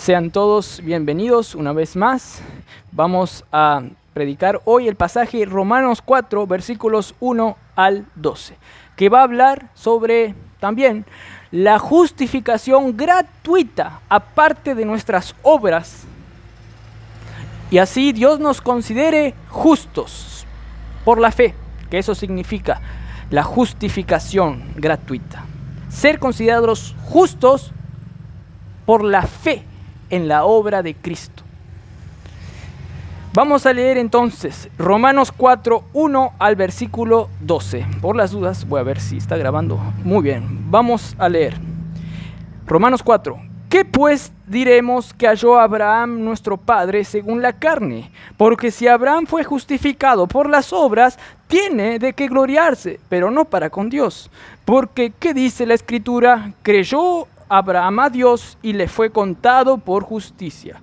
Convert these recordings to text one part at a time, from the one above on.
Sean todos bienvenidos una vez más. Vamos a predicar hoy el pasaje Romanos 4, versículos 1 al 12, que va a hablar sobre también la justificación gratuita aparte de nuestras obras. Y así Dios nos considere justos por la fe, que eso significa la justificación gratuita. Ser considerados justos por la fe en la obra de Cristo. Vamos a leer entonces Romanos 4, 1 al versículo 12. Por las dudas, voy a ver si está grabando. Muy bien, vamos a leer. Romanos 4. ¿Qué pues diremos que halló Abraham nuestro padre según la carne? Porque si Abraham fue justificado por las obras, tiene de qué gloriarse, pero no para con Dios. Porque, ¿qué dice la Escritura? Creyó Abraham a Dios y le fue contado por justicia.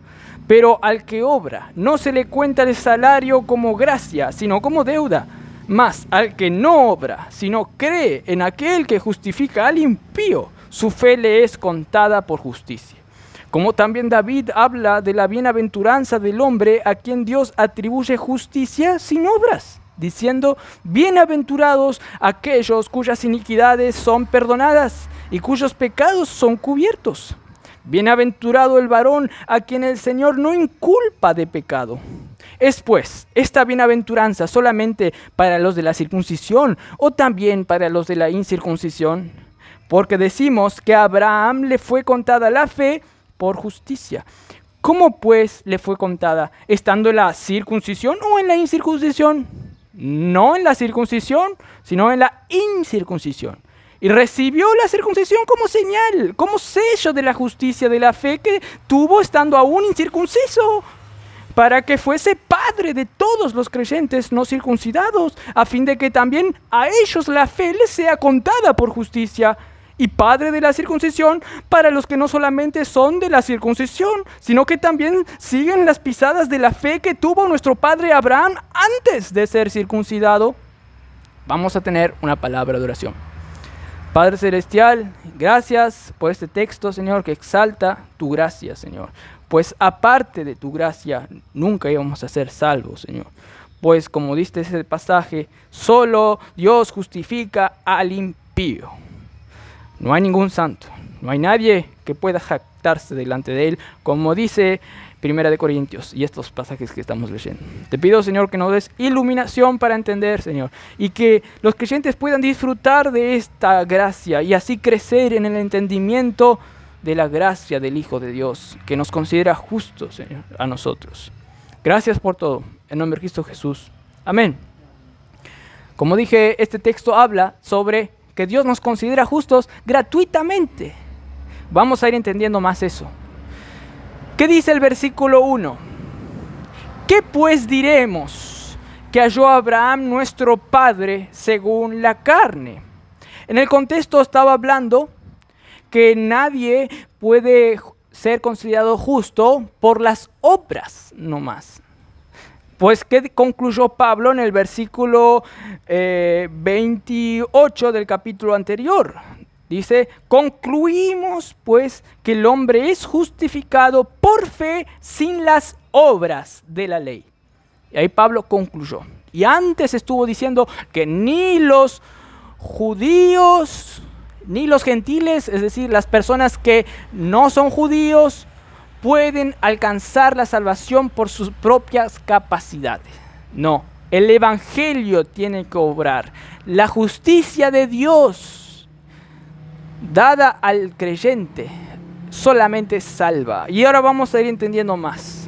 Pero al que obra no se le cuenta el salario como gracia, sino como deuda. Mas al que no obra, sino cree en aquel que justifica al impío, su fe le es contada por justicia. Como también David habla de la bienaventuranza del hombre a quien Dios atribuye justicia sin obras, diciendo: bienaventurados aquellos cuyas iniquidades son perdonadas y cuyos pecados son cubiertos. Bienaventurado el varón a quien el Señor no inculpa de pecado. ¿Es pues esta bienaventuranza solamente para los de la circuncisión o también para los de la incircuncisión? Porque decimos que a Abraham le fue contada la fe por justicia. ¿Cómo pues le fue contada? ¿Estando en la circuncisión o en la incircuncisión? No en la circuncisión, sino en la incircuncisión. Y recibió la circuncisión como señal, como sello de la justicia de la fe que tuvo estando aún incircunciso, para que fuese padre de todos los creyentes no circuncidados, a fin de que también a ellos la fe les sea contada por justicia, y padre de la circuncisión para los que no solamente son de la circuncisión, sino que también siguen las pisadas de la fe que tuvo nuestro padre Abraham antes de ser circuncidado. Vamos a tener una palabra de oración. Padre Celestial, gracias por este texto, Señor, que exalta tu gracia, Señor. Pues aparte de tu gracia, nunca íbamos a ser salvos, Señor. Pues como diste ese pasaje, solo Dios justifica al impío. No hay ningún santo, no hay nadie que pueda jactarse delante de él, como dice 1 Corintios y estos pasajes que estamos leyendo. Te pido, Señor, que nos des iluminación para entender, Señor, y que los creyentes puedan disfrutar de esta gracia y así crecer en el entendimiento de la gracia del Hijo de Dios, que nos considera justos, Señor, a nosotros. Gracias por todo. En nombre de Cristo Jesús. Amén. Como dije, este texto habla sobre que Dios nos considera justos gratuitamente. Vamos a ir entendiendo más eso. ¿Qué dice el versículo 1? ¿Qué pues diremos que halló Abraham nuestro padre según la carne? En el contexto estaba hablando que nadie puede ser considerado justo por las obras nomás. Pues, ¿qué concluyó Pablo en el versículo 28 del capítulo anterior? Dice: concluimos pues que el hombre es justificado por fe sin las obras de la ley. Y ahí Pablo concluyó. Y antes estuvo diciendo que ni los judíos, ni los gentiles, es decir, las personas que no son judíos, pueden alcanzar la salvación por sus propias capacidades. No, el evangelio tiene que obrar. La justicia de Dios dada al creyente solamente salva. Y ahora vamos a ir entendiendo más.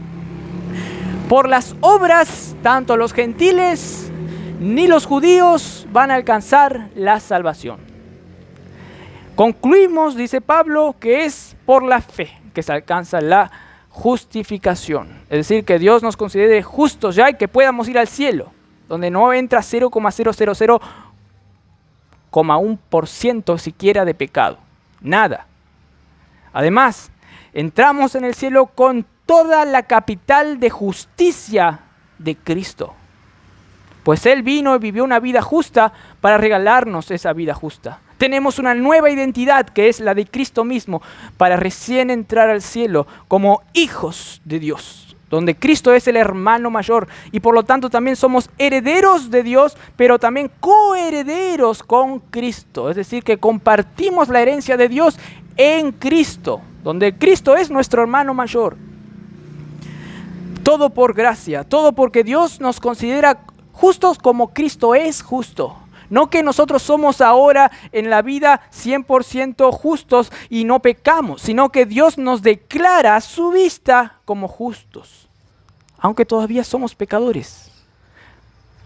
Por las obras, tanto los gentiles ni los judíos van a alcanzar la salvación. Concluimos, dice Pablo, que es por la fe que se alcanza la justificación. Es decir, que Dios nos considere justos ya y que podamos ir al cielo, donde no entra 0,000,1% siquiera de pecado. Nada. Además, entramos en el cielo con toda la capital de justicia de Cristo. Pues Él vino y vivió una vida justa para regalarnos esa vida justa. Tenemos una nueva identidad que es la de Cristo mismo para recién entrar al cielo como hijos de Dios, donde Cristo es el hermano mayor y por lo tanto también somos herederos de Dios, pero también coherederos con Cristo. Es decir, que compartimos la herencia de Dios en Cristo, donde Cristo es nuestro hermano mayor. Todo por gracia, todo porque Dios nos considera justos como Cristo es justo. No que nosotros somos ahora en la vida 100% justos y no pecamos, sino que Dios nos declara a su vista como justos, aunque todavía somos pecadores.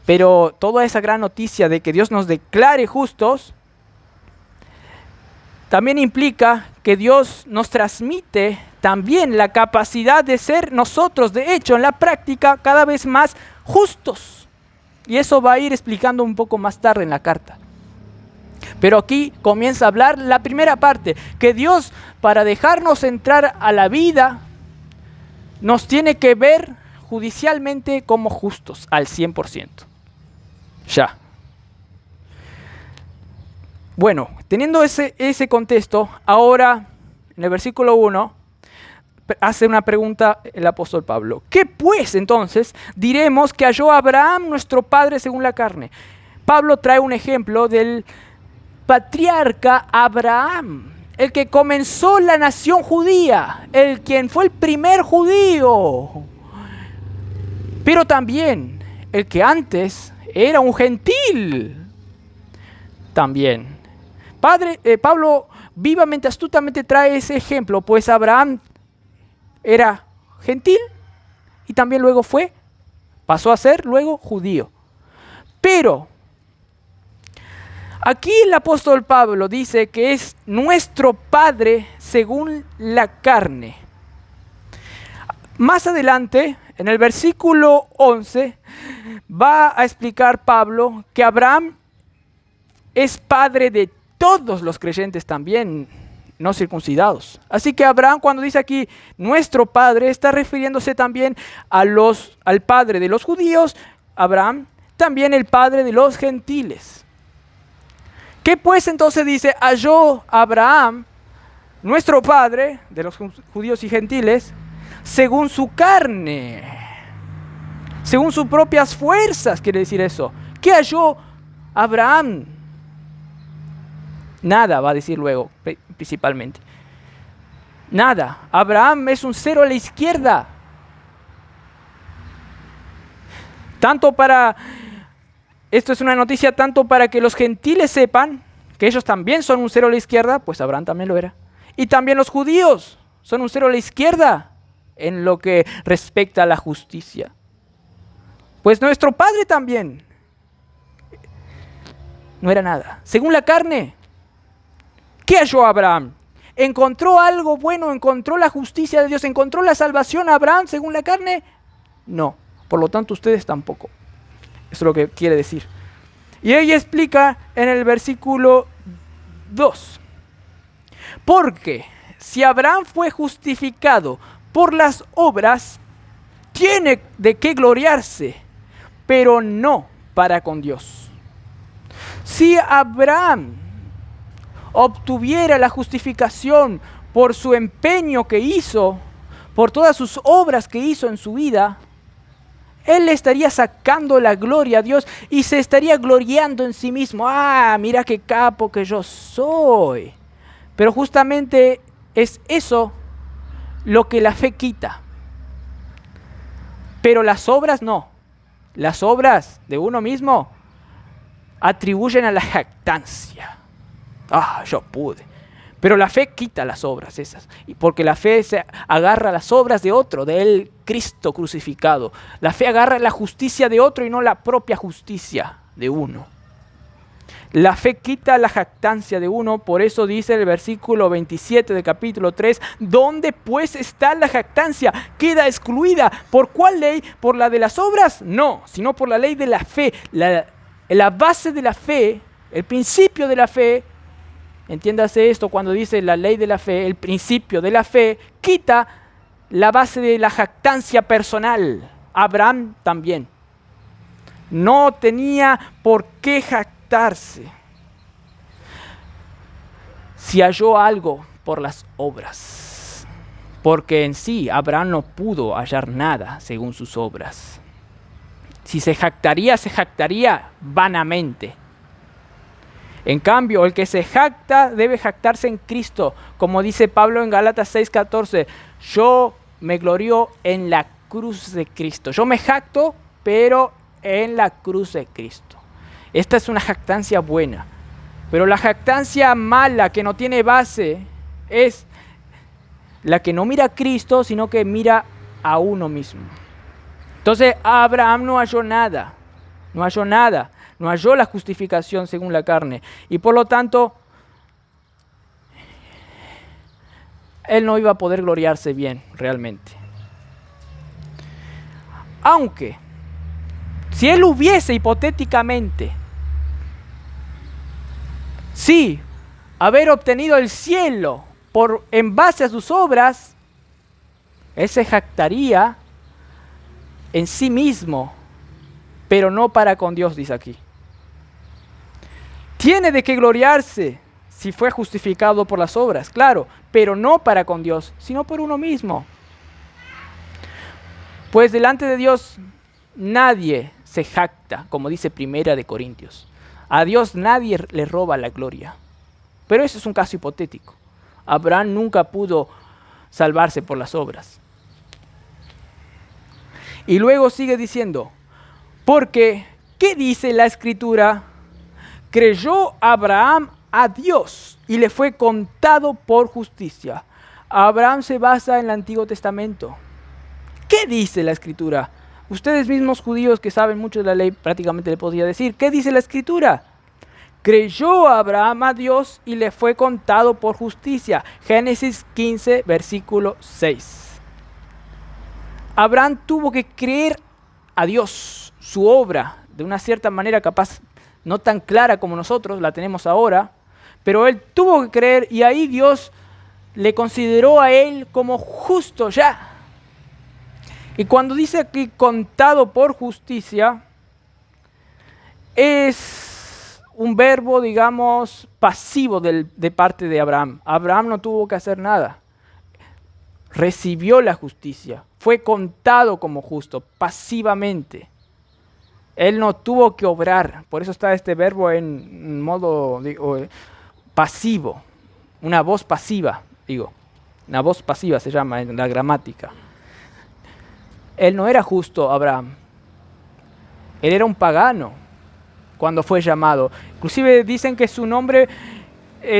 Pero toda esa gran noticia de que Dios nos declare justos también implica que Dios nos transmite también la capacidad de ser nosotros, de hecho, en la práctica, cada vez más justos. Y eso va a ir explicando un poco más tarde en la carta. Pero aquí comienza a hablar la primera parte, que Dios, para dejarnos entrar a la vida, nos tiene que ver judicialmente como justos al 100%. Ya. Bueno, teniendo ese contexto, ahora en el versículo 1 hace una pregunta el apóstol Pablo. ¿Qué pues entonces diremos que halló Abraham nuestro padre según la carne? Pablo trae un ejemplo del patriarca Abraham, el que comenzó la nación judía, el quien fue el primer judío, pero también el que antes era un gentil. También. Pablo vivamente, astutamente trae ese ejemplo, pues Abraham era gentil y también luego pasó a ser luego judío. Pero aquí el apóstol Pablo dice que es nuestro padre según la carne. Más adelante, en el versículo 11, va a explicar Pablo que Abraham es padre de todos los creyentes también, no circuncidados. Así que Abraham, cuando dice aquí nuestro padre, está refiriéndose también al padre de los judíos, Abraham, también el padre de los gentiles. ¿Qué pues entonces dice? Halló Abraham, nuestro padre de los judíos y gentiles, según su carne, según sus propias fuerzas, quiere decir eso. ¿Qué halló Abraham? Nada, va a decir luego, principalmente. Nada. Abraham es un cero a la izquierda. Esto es una noticia tanto para que los gentiles sepan que ellos también son un cero a la izquierda, pues Abraham también lo era. Y también los judíos son un cero a la izquierda en lo que respecta a la justicia. Pues nuestro padre también no era nada. Según la carne, ¿qué halló Abraham? ¿Encontró algo bueno? ¿Encontró la justicia de Dios? ¿Encontró la salvación Abraham según la carne? No. Por lo tanto, ustedes tampoco. Eso es lo que quiere decir. Y ella explica en el versículo 2. Porque si Abraham fue justificado por las obras, tiene de qué gloriarse, pero no para con Dios. Si Abraham obtuviera la justificación por su empeño que hizo, por todas sus obras que hizo en su vida, él le estaría sacando la gloria a Dios y se estaría gloriando en sí mismo. Mira qué capo que yo soy. Pero justamente es eso lo que la fe quita. Pero las obras no. Las obras de uno mismo atribuyen a la jactancia. Yo pude. Pero la fe quita las obras esas. Porque la fe se agarra a las obras de otro, del Cristo crucificado. La fe agarra la justicia de otro y no la propia justicia de uno. La fe quita la jactancia de uno. Por eso dice el versículo 27 del capítulo 3. ¿Dónde pues está la jactancia? Queda excluida. ¿Por cuál ley? ¿Por la de las obras? No, sino por la ley de la fe. La base de la fe, el principio de la fe. Entiéndase esto cuando dice la ley de la fe, el principio de la fe, quita la base de la jactancia personal. Abraham también. No tenía por qué jactarse. si halló algo por las obras, porque en sí Abraham no pudo hallar nada según sus obras. Si se jactaría vanamente. En cambio, el que se jacta debe jactarse en Cristo, como dice Pablo en Gálatas 6:14, yo me glorío en la cruz de Cristo. Yo me jacto, pero en la cruz de Cristo. Esta es una jactancia buena, pero la jactancia mala, que no tiene base, es la que no mira a Cristo, sino que mira a uno mismo. Entonces Abraham no halló nada, no halló la justificación según la carne, y por lo tanto él no iba a poder gloriarse bien realmente. Aunque, si él hubiese hipotéticamente, sí, haber obtenido el cielo en base a sus obras, él se jactaría en sí mismo, pero no para con Dios, dice aquí. Tiene de qué gloriarse si fue justificado por las obras, claro, pero no para con Dios, sino por uno mismo. Pues delante de Dios nadie se jacta, como dice Primera de Corintios. A Dios nadie le roba la gloria. Pero eso es un caso hipotético. Abraham nunca pudo salvarse por las obras. Y luego sigue diciendo, porque, ¿qué dice la Escritura? Creyó Abraham a Dios y le fue contado por justicia. Abraham se basa en el Antiguo Testamento. ¿Qué dice la Escritura? Ustedes mismos judíos que saben mucho de la ley prácticamente le podría decir, ¿qué dice la Escritura? Creyó Abraham a Dios y le fue contado por justicia. Génesis 15, versículo 6. Abraham tuvo que creer a Dios, su obra, de una cierta manera capaz no tan clara como nosotros la tenemos ahora, pero él tuvo que creer y ahí Dios le consideró a él como justo ya. Y cuando dice aquí contado por justicia, es un verbo, digamos, pasivo de parte de Abraham. Abraham no tuvo que hacer nada. Recibió la justicia. Fue contado como justo, pasivamente. Él no tuvo que obrar. Por eso está este verbo en modo pasivo. Una voz pasiva, digo. Una voz pasiva se llama en la gramática. Él no era justo, Abraham. Él era un pagano cuando fue llamado. Inclusive dicen que su nombre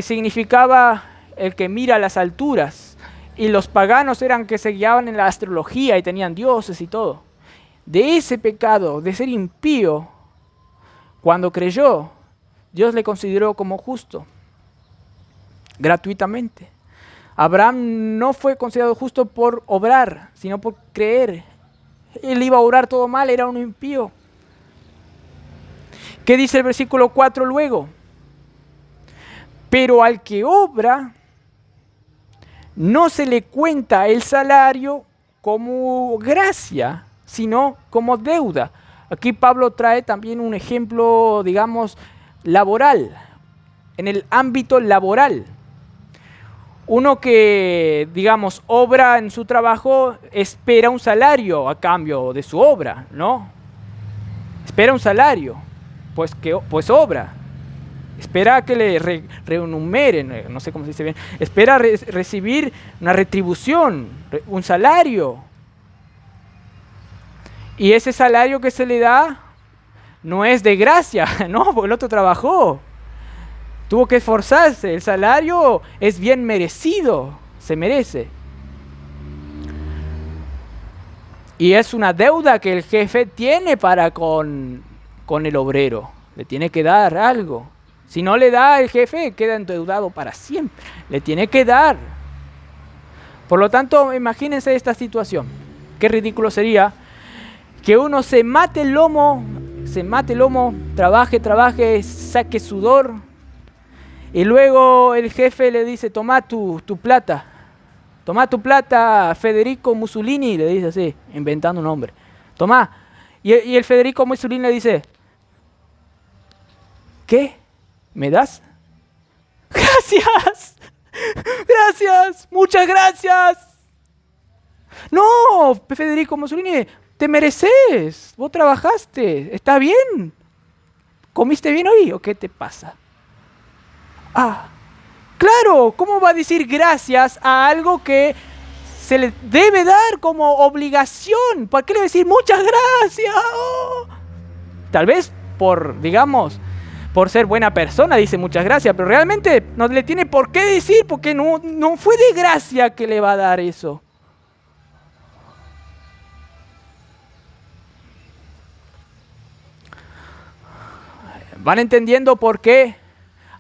significaba el que mira a las alturas. Y los paganos eran que se guiaban en la astrología y tenían dioses y todo. De ese pecado, de ser impío, cuando creyó, Dios le consideró como justo, gratuitamente. Abraham no fue considerado justo por obrar, sino por creer. Él iba a obrar todo mal, era un impío. ¿Qué dice el versículo 4 luego? Pero al que obra, no se le cuenta el salario como gracia, sino como deuda. Aquí Pablo trae también un ejemplo, digamos, laboral, en el ámbito laboral. Uno que, digamos, obra en su trabajo, espera un salario a cambio de su obra, ¿no? Espera un salario, pues obra. Espera que le remuneren, no sé cómo se dice bien. Espera recibir una retribución, un salario. Y ese salario que se le da no es de gracia, no, porque el otro trabajó. Tuvo que esforzarse, el salario es bien merecido, se merece. Y es una deuda que el jefe tiene para con el obrero, le tiene que dar algo. Si no le da, el jefe queda endeudado para siempre, le tiene que dar. Por lo tanto, imagínense esta situación, qué ridículo sería que uno se mate el lomo, trabaje, saque sudor, y luego el jefe le dice, toma tu plata, Federico Mussolini, le dice así, inventando un nombre, toma. Y el Federico Mussolini le dice, ¿qué? ¿Me das? gracias, gracias, muchas gracias. No, Federico Mussolini, te mereces, vos trabajaste, está bien. ¿Comiste bien hoy o qué te pasa? Ah, claro, ¿cómo va a decir gracias a algo que se le debe dar como obligación? ¿Por qué le va a decir muchas gracias? Oh. Tal vez por ser buena persona dice muchas gracias, pero realmente no le tiene por qué decir, porque no fue de gracia que le va a dar eso. ¿Van entendiendo por qué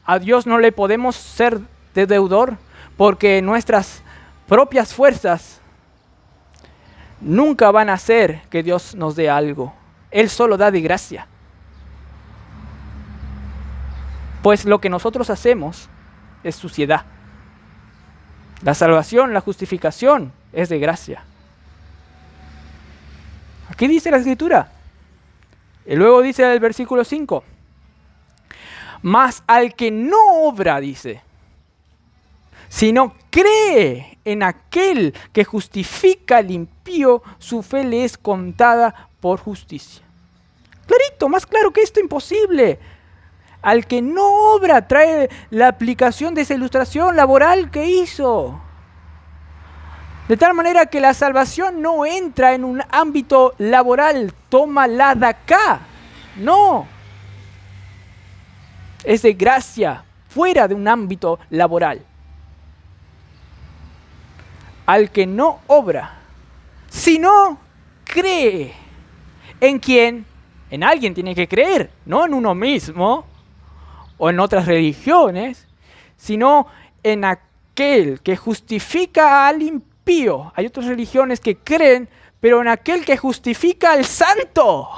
a Dios no le podemos ser de deudor? Porque nuestras propias fuerzas nunca van a hacer que Dios nos dé algo. Él solo da de gracia. Pues lo que nosotros hacemos es suciedad. La salvación, la justificación es de gracia. Aquí dice la Escritura. Y luego dice el versículo 5. Mas al que no obra, dice, sino cree en aquel que justifica al impío, su fe le es contada por justicia. Clarito, más claro que esto, imposible. Al que no obra, trae la aplicación de esa ilustración laboral que hizo. De tal manera que la salvación no entra en un ámbito laboral, tómala de acá. No. Es de gracia, fuera de un ámbito laboral. Al que no obra, sino cree. ¿En quién? En alguien tiene que creer, no en uno mismo o en otras religiones, sino en aquel que justifica al impío. Hay otras religiones que creen, pero en aquel que justifica al santo,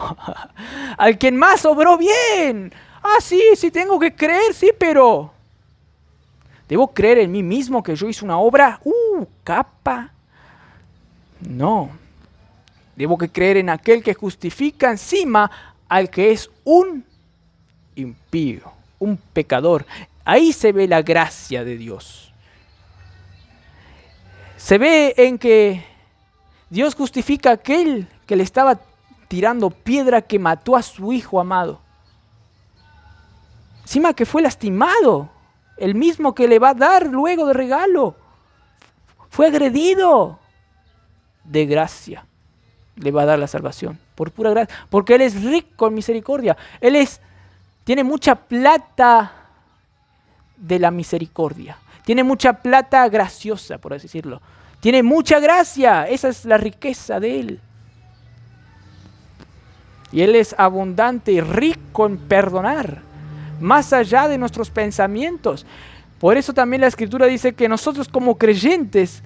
al quien más obró bien. Ah, sí, tengo que creer, sí, pero ¿debo creer en mí mismo que yo hice una obra? Capa. No. Debo que creer en aquel que justifica encima al que es un impío, un pecador. Ahí se ve la gracia de Dios. Se ve en que Dios justifica a aquel que le estaba tirando piedra, que mató a su hijo amado. Encima que fue lastimado, el mismo que le va a dar luego de regalo. Fue agredido. De gracia le va a dar la salvación, por pura gracia, porque Él es rico en misericordia. Tiene mucha plata de la misericordia. Tiene mucha plata graciosa, por así decirlo. Tiene mucha gracia, esa es la riqueza de Él. Y Él es abundante y rico en perdonar, más allá de nuestros pensamientos. Por eso también la Escritura dice que nosotros como creyentes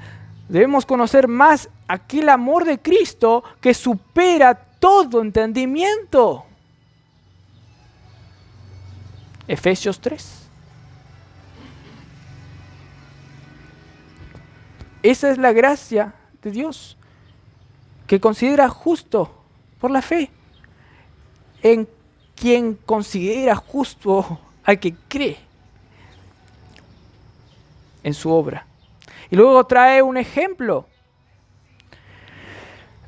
debemos conocer más aquel amor de Cristo que supera todo entendimiento. Efesios 3. Esa es la gracia de Dios, que considera justo por la fe. En quien considera justo al que cree en su obra. Y luego trae un ejemplo.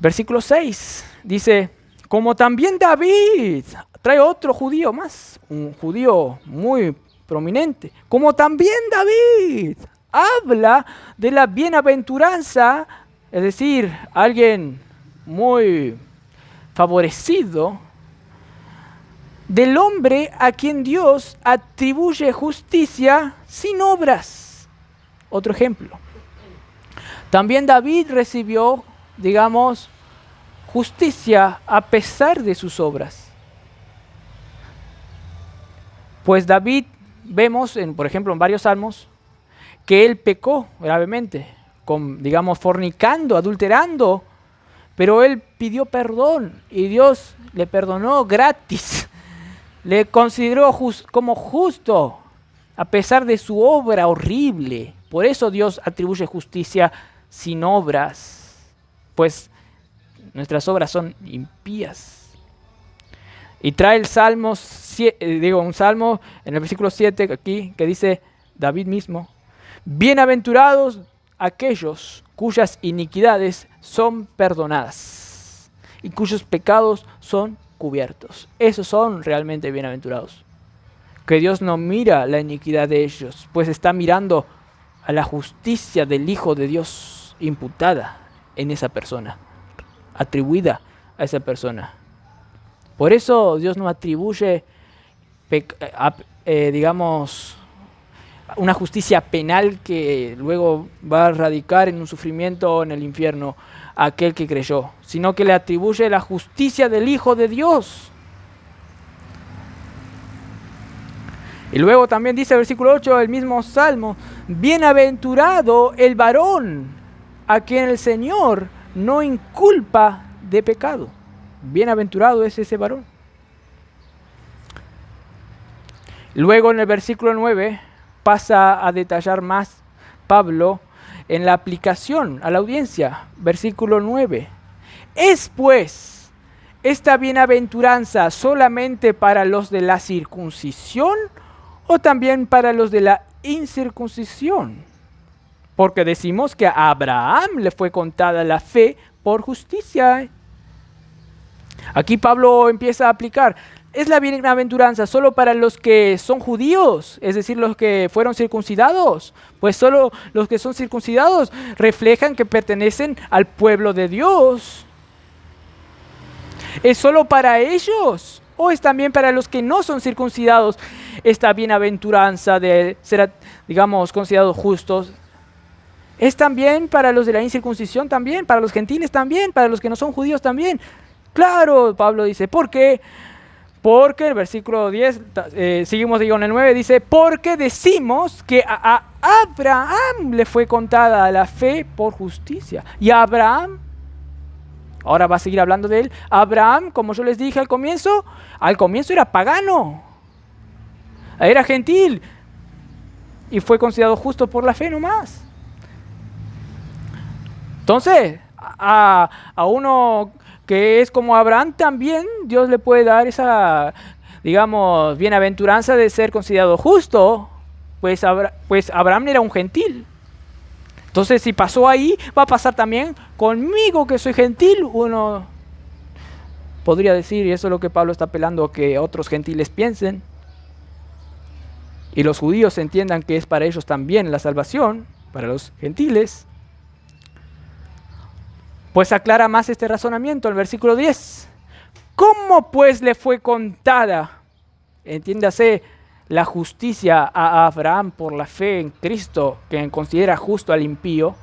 Versículo 6 dice, como también David, trae otro judío más, un judío muy prominente, como también David habla de la bienaventuranza, es decir, alguien muy favorecido, del hombre a quien Dios atribuye justicia sin obras. Otro ejemplo. También David recibió, justicia a pesar de sus obras. Pues David, vemos, por ejemplo, en varios salmos, que él pecó gravemente, fornicando, adulterando, pero él pidió perdón y Dios le perdonó gratis. Le consideró como justo a pesar de su obra horrible. Por eso Dios atribuye justicia sin obras, pues nuestras obras son impías. Y trae el un salmo en el versículo 7 aquí que dice, David mismo, bienaventurados aquellos cuyas iniquidades son perdonadas y cuyos pecados son cubiertos. Esos son realmente bienaventurados. Que Dios no mira la iniquidad de ellos, pues está mirando a la justicia del Hijo de Dios imputada en esa persona, atribuida a esa persona. Por eso Dios no atribuye, digamos, una justicia penal que luego va a radicar en un sufrimiento en el infierno a aquel que creyó, sino que le atribuye la justicia del Hijo de Dios. Y luego también dice el versículo 8 del mismo Salmo, bienaventurado el varón a quien el Señor no inculpa de pecado. Bienaventurado es ese varón. Luego en el versículo 9 pasa a detallar más Pablo en la aplicación a la audiencia. Versículo 9. ¿Es pues esta bienaventuranza solamente para los de la circuncisión o también para los de la incircuncisión? Porque decimos que a Abraham le fue contada la fe por justicia. Aquí Pablo empieza a aplicar. ¿Es la bienaventuranza solo para los que son judíos? Es decir, los que fueron circuncidados. Pues solo los que son circuncidados reflejan que pertenecen al pueblo de Dios. ¿Es solo para ellos? ¿O es también para los que no son circuncidados esta bienaventuranza de ser, digamos, considerados justos? ¿Es también para los de la incircuncisión también? ¿Para los gentiles también? ¿Para los que no son judíos también? Claro, Pablo dice, ¿por qué? Porque el versículo 10, seguimos en el 9, dice, porque decimos que a Abraham le fue contada la fe por justicia. Y a Abraham, ahora va a seguir hablando de él, Abraham, como yo les dije al comienzo era pagano, era gentil, y fue considerado justo por la fe nomás. Entonces, a uno que es como Abraham también, Dios le puede dar esa, digamos, bienaventuranza de ser considerado justo, pues Abraham era un gentil. Entonces, si pasó ahí, va a pasar también conmigo que soy gentil. Uno podría decir, y eso es lo que Pablo está apelando, que otros gentiles piensen, y los judíos entiendan que es para ellos también la salvación, para los gentiles. Pues aclara más este razonamiento en el versículo 10. ¿Cómo pues le fue contada, entiéndase, la justicia a Abraham por la fe en Cristo, que considera justo al impío?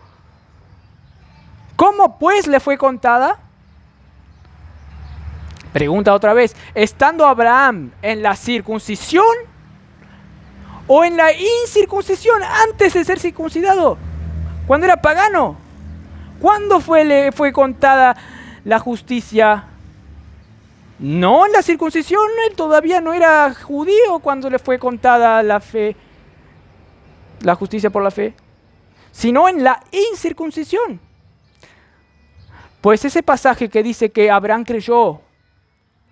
¿Cómo pues le fue contada? Pregunta otra vez, ¿estando Abraham en la circuncisión o en la incircuncisión antes de ser circuncidado? Cuando era pagano. ¿Cuándo le fue contada la justicia? No en la circuncisión, él todavía no era judío cuando le fue contada la fe, la justicia por la fe, sino en la incircuncisión. Pues ese pasaje que dice que Abraham creyó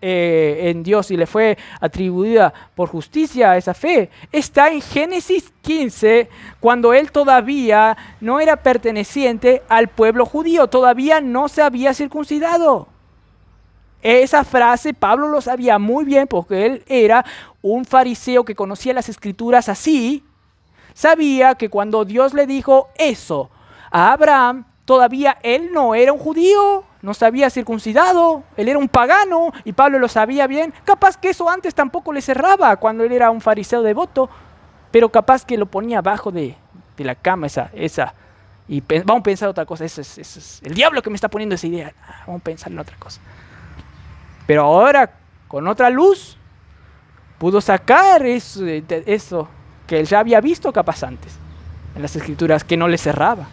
en Dios y le fue atribuida por justicia a esa fe, está en Génesis 15, cuando él todavía no era perteneciente al pueblo judío, todavía no se había circuncidado. Esa frase Pablo lo sabía muy bien porque él era un fariseo que conocía las escrituras así. Sabía que cuando Dios le dijo eso a Abraham, todavía él no era un judío, no se había circuncidado, él era un pagano y Pablo lo sabía bien. Capaz que eso antes tampoco le cerraba cuando él era un fariseo devoto, pero capaz que lo ponía abajo de la cama esa y vamos a pensar otra cosa, eso es el diablo que me está poniendo esa idea, vamos a pensar en otra cosa. Pero ahora, con otra luz, pudo sacar eso que él ya había visto capaz antes en las escrituras, que no le cerraba,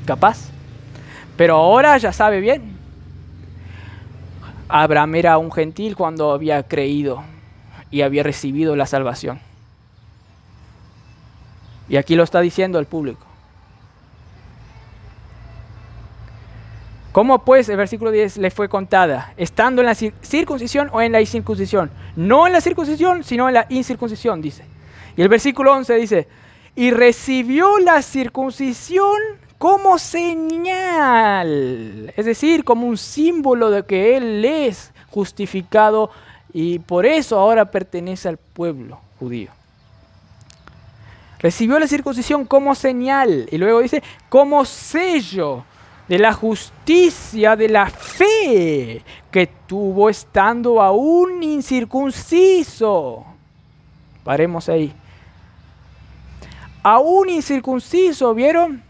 capaz. Pero ahora ya sabe bien. Abraham era un gentil cuando había creído y había recibido la salvación. Y aquí lo está diciendo el público. ¿Cómo pues, el versículo 10, le fue contada? ¿Estando en la circuncisión o en la incircuncisión? No en la circuncisión, sino en la incircuncisión, dice. Y el versículo 11 dice, y recibió la circuncisión como señal, es decir, como un símbolo de que él es justificado y por eso ahora pertenece al pueblo judío. Recibió la circuncisión como señal y luego dice como sello de la justicia de la fe que tuvo estando aún incircunciso. Paremos ahí. Aún incircunciso, ¿vieron?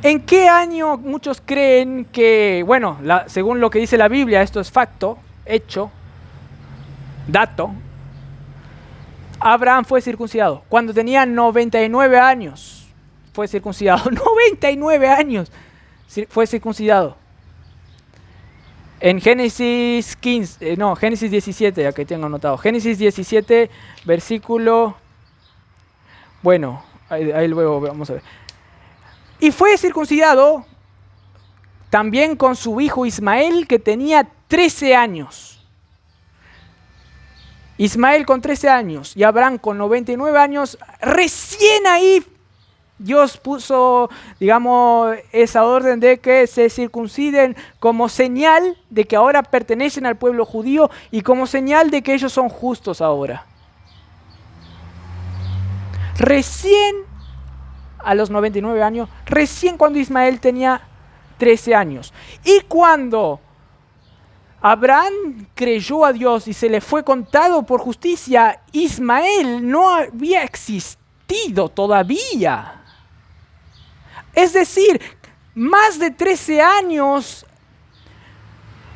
¿En qué año muchos creen que, bueno, según lo que dice la Biblia, esto es facto, hecho, dato, Abraham fue circuncidado cuando tenía 99 años, fue circuncidado, 99 años fue circuncidado. En Génesis 17, aquí tengo anotado, Génesis 17, versículo, bueno, ahí luego vamos a ver. Y fue circuncidado también con su hijo Ismael, que tenía 13 años. Ismael con 13 años y Abraham con 99 años. Recién ahí Dios puso, digamos, esa orden de que se circunciden como señal de que ahora pertenecen al pueblo judío y como señal de que ellos son justos ahora. Recién a los 99 años, recién cuando Ismael tenía 13 años. Y cuando Abraham creyó a Dios y se le fue contado por justicia, Ismael no había existido todavía. Es decir, más de 13 años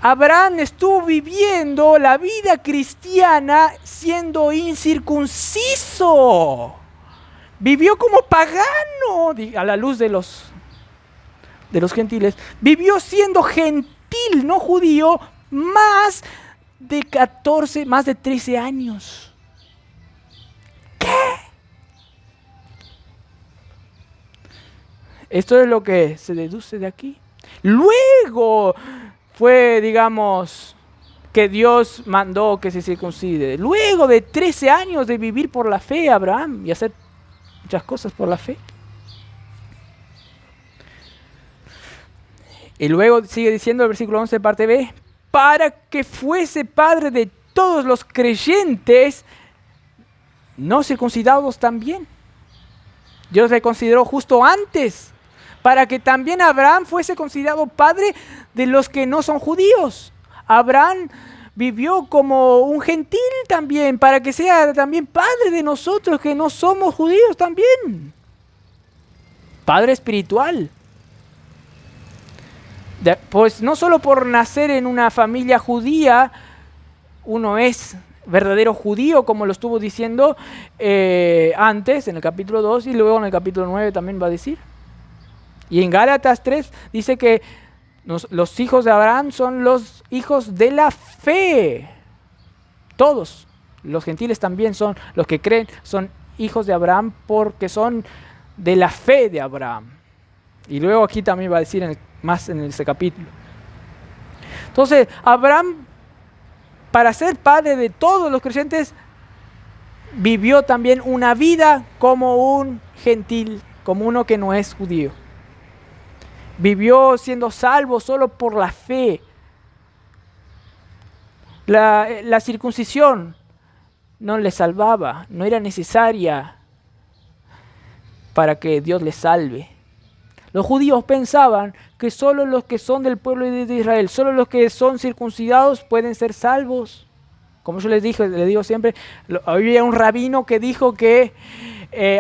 Abraham estuvo viviendo la vida cristiana siendo incircunciso. Vivió como pagano a la luz de los gentiles. Vivió siendo gentil, no judío, más de 13 años. ¿Qué? Esto es lo que se deduce de aquí. Luego fue, digamos, que Dios mandó que se circuncide. Luego de 13 años de vivir por la fe, Abraham, y hacer muchas cosas por la fe. Y luego sigue diciendo el versículo 11, parte B, para que fuese padre de todos los creyentes no circuncidados también. Dios le consideró justo antes, para que también Abraham fuese considerado padre de los que no son judíos. Abraham vivió como un gentil también, para que sea también padre de nosotros que no somos judíos también. Padre espiritual. Pues no solo por nacer en una familia judía, uno es verdadero judío, como lo estuvo diciendo antes, en el capítulo 2, y luego en el capítulo 9 también va a decir. Y en Gálatas 3 dice que los hijos de Abraham son los hijos de la fe. Todos, los gentiles también son, los que creen, son hijos de Abraham porque son de la fe de Abraham. Y luego aquí también va a decir más en ese capítulo. Entonces, Abraham, para ser padre de todos los creyentes, vivió también una vida como un gentil, como uno que no es judío. Vivió siendo salvo solo por la fe. La circuncisión no le salvaba, no era necesaria para que Dios le salve. Los judíos pensaban que solo los que son del pueblo de Israel, solo los que son circuncidados pueden ser salvos. Como yo les digo siempre, había un rabino que dijo que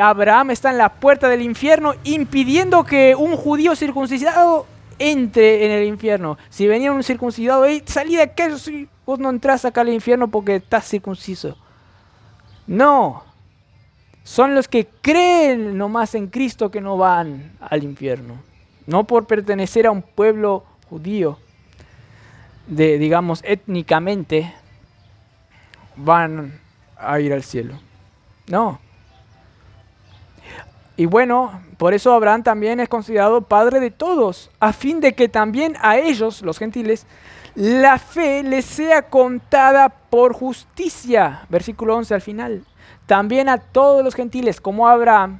Abraham está en la puerta del infierno impidiendo que un judío circuncidado entre en el infierno. Si venía un circuncidado ahí, salí de acá, vos no entras acá al infierno porque estás circunciso. No, son los que creen nomás en Cristo que no van al infierno. No por pertenecer a un pueblo judío, digamos étnicamente, van a ir al cielo. No. Y bueno, por eso Abraham también es considerado padre de todos, a fin de que también a ellos, los gentiles, la fe les sea contada por justicia. Versículo 11 al final. también a todos los gentiles, como a Abraham,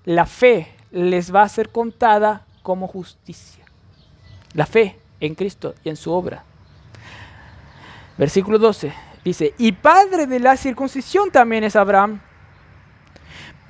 la fe les va a ser contada como justicia. La fe en Cristo y en su obra. Versículo 12 dice, y padre de la circuncisión también es Abraham,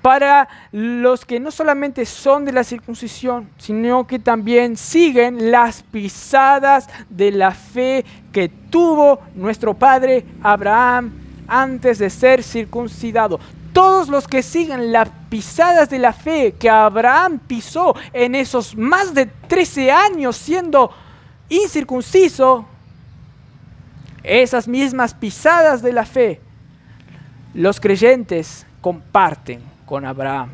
para los que no solamente son de la circuncisión, sino que también siguen las pisadas de la fe que tuvo nuestro padre Abraham antes de ser circuncidado. Todos los que siguen las pisadas de la fe que Abraham pisó en esos más de 13 años siendo incircunciso, esas mismas pisadas de la fe, los creyentes comparten con Abraham,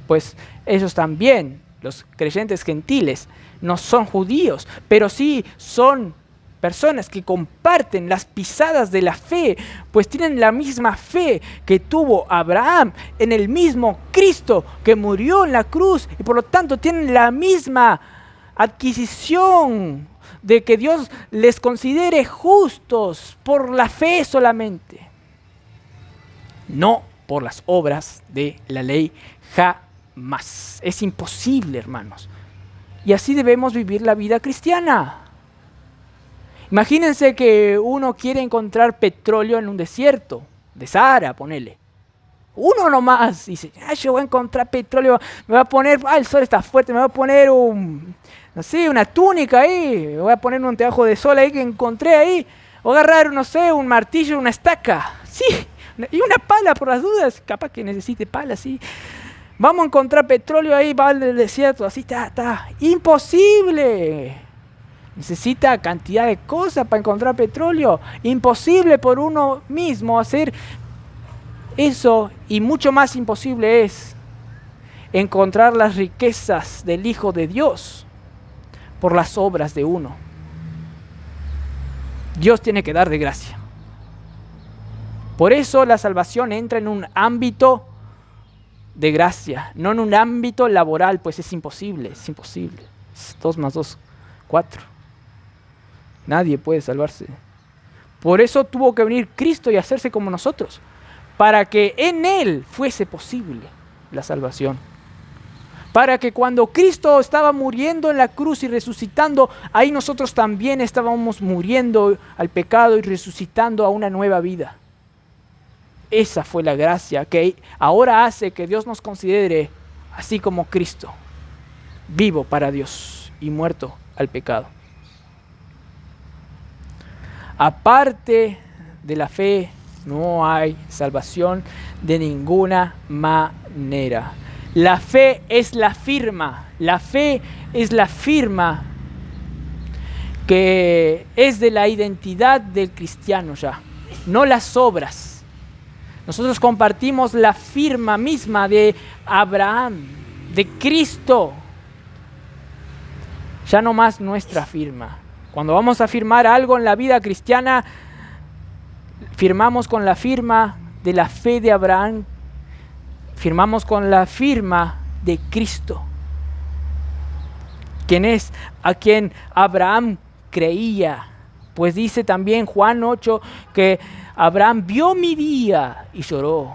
pues ellos también, los creyentes gentiles, no son judíos, pero sí son personas que comparten las pisadas de la fe, pues tienen la misma fe que tuvo Abraham en el mismo Cristo que murió en la cruz, y por lo tanto tienen la misma adquisición de que Dios les considere justos por la fe solamente, no por las obras de la ley, jamás. Es imposible, hermanos. Y así debemos vivir la vida cristiana. Imagínense que uno quiere encontrar petróleo en un desierto, de Sahara, ponele. Uno nomás dice, yo voy a encontrar petróleo, me voy a poner, el sol está fuerte, me voy a poner una túnica ahí, me voy a poner un anteojo de sol ahí que encontré ahí, voy a agarrar, un martillo, una estaca, sí, y una pala por las dudas, capaz que necesite pala, sí. Vamos a encontrar petróleo ahí, va al desierto, así está. Imposible. Necesita cantidad de cosas para encontrar petróleo. Imposible por uno mismo hacer eso, y mucho más imposible es encontrar las riquezas del Hijo de Dios por las obras de uno. Dios tiene que dar de gracia. Por eso la salvación entra en un ámbito de gracia, no en un ámbito laboral, pues es imposible. 2 más 2, 4. Nadie puede salvarse. Por eso tuvo que venir Cristo y hacerse como nosotros, para que en Él fuese posible la salvación. Para que cuando Cristo estaba muriendo en la cruz y resucitando, ahí nosotros también estábamos muriendo al pecado y resucitando a una nueva vida. Esa fue la gracia que ahora hace que Dios nos considere así como Cristo, vivo para Dios y muerto al pecado. Aparte de la fe, no hay salvación de ninguna manera. La fe es la firma. La fe es la firma que es de la identidad del cristiano ya, no las obras. Nosotros compartimos la firma misma de Abraham, de Cristo. Ya no más nuestra firma. Cuando vamos a firmar algo en la vida cristiana, firmamos con la firma de la fe de Abraham, firmamos con la firma de Cristo, quien es a quien Abraham creía. Pues dice también Juan 8 que Abraham vio mi día y lloró.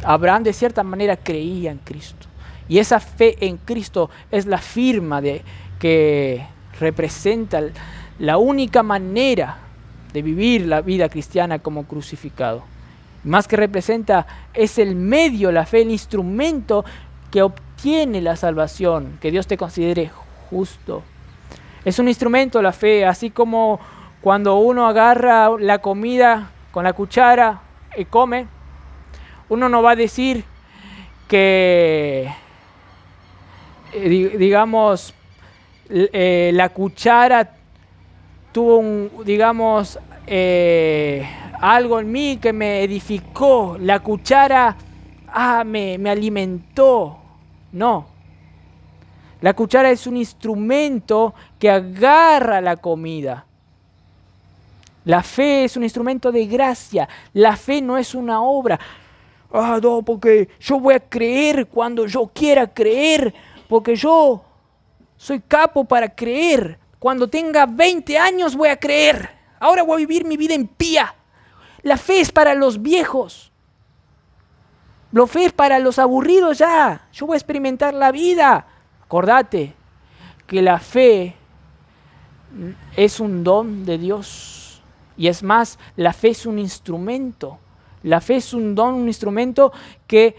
Abraham de cierta manera creía en Cristo. Y esa fe en Cristo es la firma que representa la única manera de vivir la vida cristiana como crucificado. Más que representa, es el medio, la fe, el instrumento que obtiene la salvación, que Dios te considere justo. Es un instrumento la fe, así como cuando uno agarra la comida con la cuchara y come, uno no va a decir que, la cuchara tuvo algo en mí que me edificó, la cuchara me alimentó. No. La cuchara es un instrumento que agarra la comida. La fe es un instrumento de gracia. La fe no es una obra. No, porque yo voy a creer cuando yo quiera creer, porque yo soy capo para creer. Cuando tenga 20 años voy a creer. Ahora voy a vivir mi vida impía. La fe es para los viejos. La fe es para los aburridos ya. Yo voy a experimentar la vida. Acordate que la fe es un don de Dios. Y es más, la fe es un instrumento. La fe es un don, un instrumento que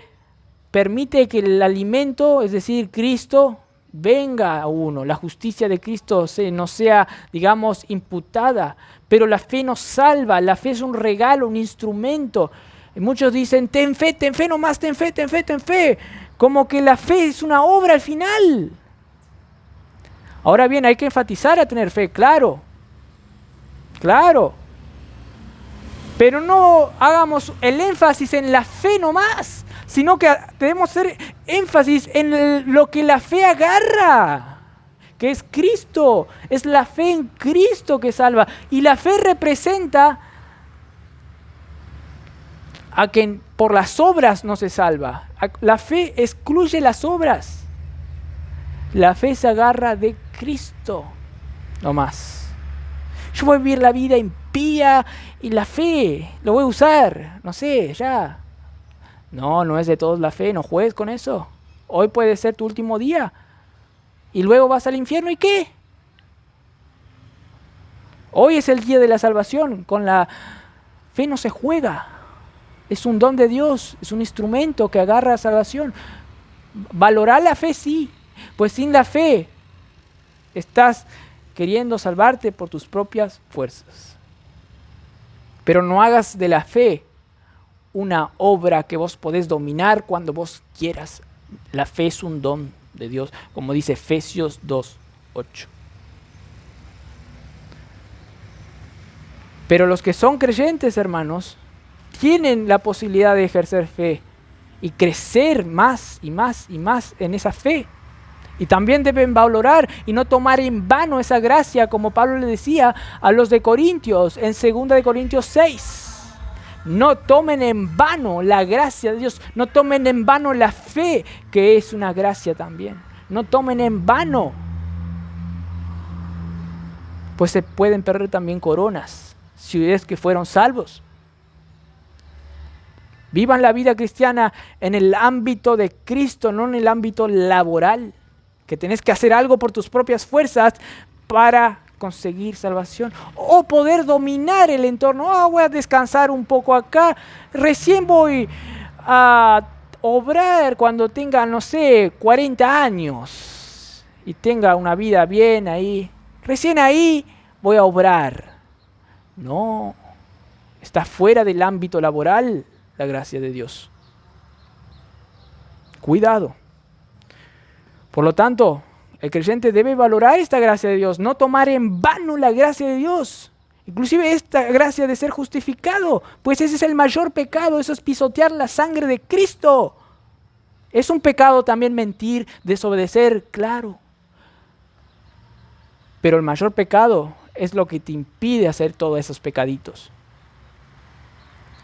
permite que el alimento, es decir, Cristo, venga a uno. La justicia de Cristo no sea, digamos, imputada. Pero la fe nos salva. La fe es un regalo, un instrumento. Y muchos dicen, ten fe nomás, ten fe, ten fe, ten fe. Como que la fe es una obra al final. Ahora bien, hay que enfatizar a tener fe, claro. Claro. Pero no hagamos el énfasis en la fe nomás, sino que debemos hacer énfasis en lo que la fe agarra, que es Cristo. Es la fe en Cristo que salva. Y la fe representa a quien por las obras no se salva. La fe excluye las obras. La fe se agarra de Cristo, no más. Yo voy a vivir la vida impía y la fe lo voy a usar, no sé, ya. No es de todos la fe, no juegues con eso. Hoy puede ser tu último día y luego vas al infierno, ¿y qué? Hoy es el día de la salvación, con la fe no se juega. Es un don de Dios, es un instrumento que agarra la salvación. Valorar la fe, sí, pues sin la fe estás queriendo salvarte por tus propias fuerzas. Pero no hagas de la fe una obra que vos podés dominar cuando vos quieras. La fe es un don de Dios, como dice Efesios 2:8. Pero los que son creyentes, hermanos, tienen la posibilidad de ejercer fe y crecer más y más y más en esa fe. Y también deben valorar y no tomar en vano esa gracia, como Pablo le decía a los de Corintios en 2 de Corintios 6. No tomen en vano la gracia de Dios, no tomen en vano la fe, que es una gracia también. No tomen en vano, pues se pueden perder también coronas, si es que fueron salvos. Vivan la vida cristiana en el ámbito de Cristo, no en el ámbito laboral, que tenés que hacer algo por tus propias fuerzas para conseguir salvación o poder dominar el entorno. Voy a descansar un poco acá, recién voy a obrar cuando tenga, 40 años y tenga una vida bien ahí. Recién ahí voy a obrar. No, está fuera del ámbito laboral la gracia de Dios. Cuidado. Por lo tanto, el creyente debe valorar esta gracia de Dios, no tomar en vano la gracia de Dios. Inclusive esta gracia de ser justificado, pues ese es el mayor pecado, eso es pisotear la sangre de Cristo. Es un pecado también mentir, desobedecer, claro. Pero el mayor pecado es lo que te impide hacer todos esos pecaditos.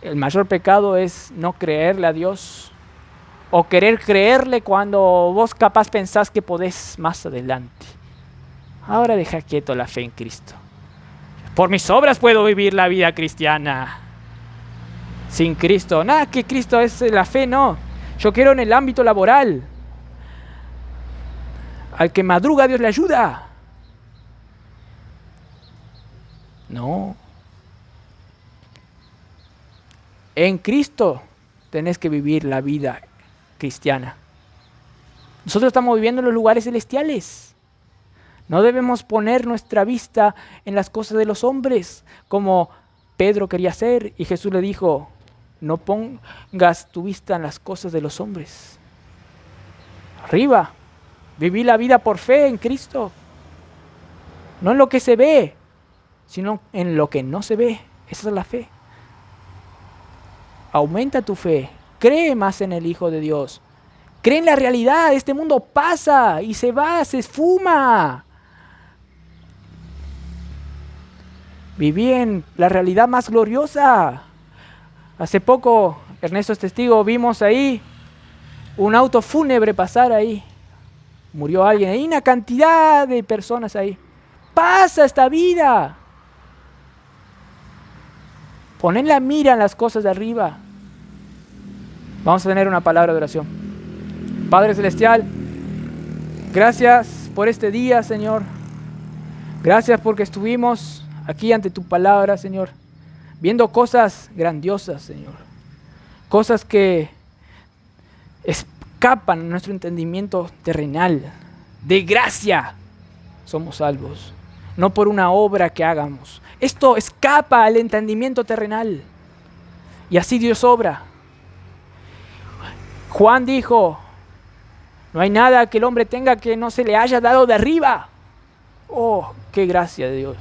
El mayor pecado es no creerle a Dios o querer creerle cuando vos capaz pensás que podés más adelante. Ahora deja quieto la fe en Cristo. Por mis obras puedo vivir la vida cristiana. Sin Cristo, nada que Cristo es la fe, no. Yo quiero en el ámbito laboral. Al que madruga Dios le ayuda. No. En Cristo tenés que vivir la vida cristiana. Nosotros estamos viviendo en los lugares celestiales. No debemos poner nuestra vista en las cosas de los hombres, como Pedro quería hacer, y Jesús le dijo, no pongas tu vista en las cosas de los hombres. Arriba, viví la vida por fe en Cristo. No en lo que se ve, sino en lo que no se ve. Esa es la fe. Aumenta tu fe, cree más en el Hijo de Dios, cree en la realidad. Este mundo pasa y se va, se esfuma. Viví en la realidad más gloriosa. Hace poco, Ernesto es testigo, vimos ahí un auto fúnebre pasar ahí. Murió alguien, hay una cantidad de personas ahí. Pasa esta vida. Poner la mira en las cosas de arriba. Vamos a tener una palabra de oración. Padre Celestial, gracias por este día, Señor. Gracias porque estuvimos aquí ante tu palabra, Señor, viendo cosas grandiosas, Señor. Cosas que escapan a nuestro entendimiento terrenal. De gracia somos salvos, no por una obra que hagamos. Esto escapa al entendimiento terrenal. Y así Dios obra. Juan dijo, no hay nada que el hombre tenga que no se le haya dado de arriba. Oh, qué gracia de Dios.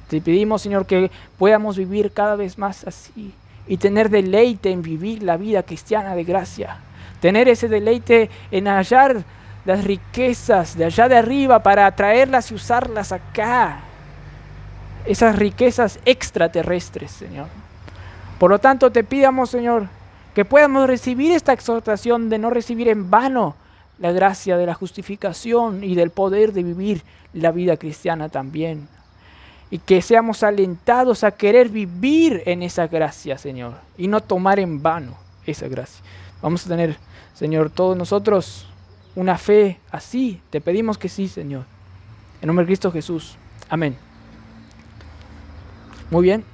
Te pedimos, Señor, que podamos vivir cada vez más así y tener deleite en vivir la vida cristiana de gracia. Tener ese deleite en hallar las riquezas de allá de arriba para traerlas y usarlas acá. Esas riquezas extraterrestres, Señor. Por lo tanto, te pidamos, Señor, que podamos recibir esta exhortación de no recibir en vano la gracia de la justificación y del poder de vivir la vida cristiana también. Y que seamos alentados a querer vivir en esa gracia, Señor, y no tomar en vano esa gracia. Vamos a tener, Señor, todos nosotros una fe así. Te pedimos que sí, Señor. En nombre de Cristo Jesús. Amén. Muy bien.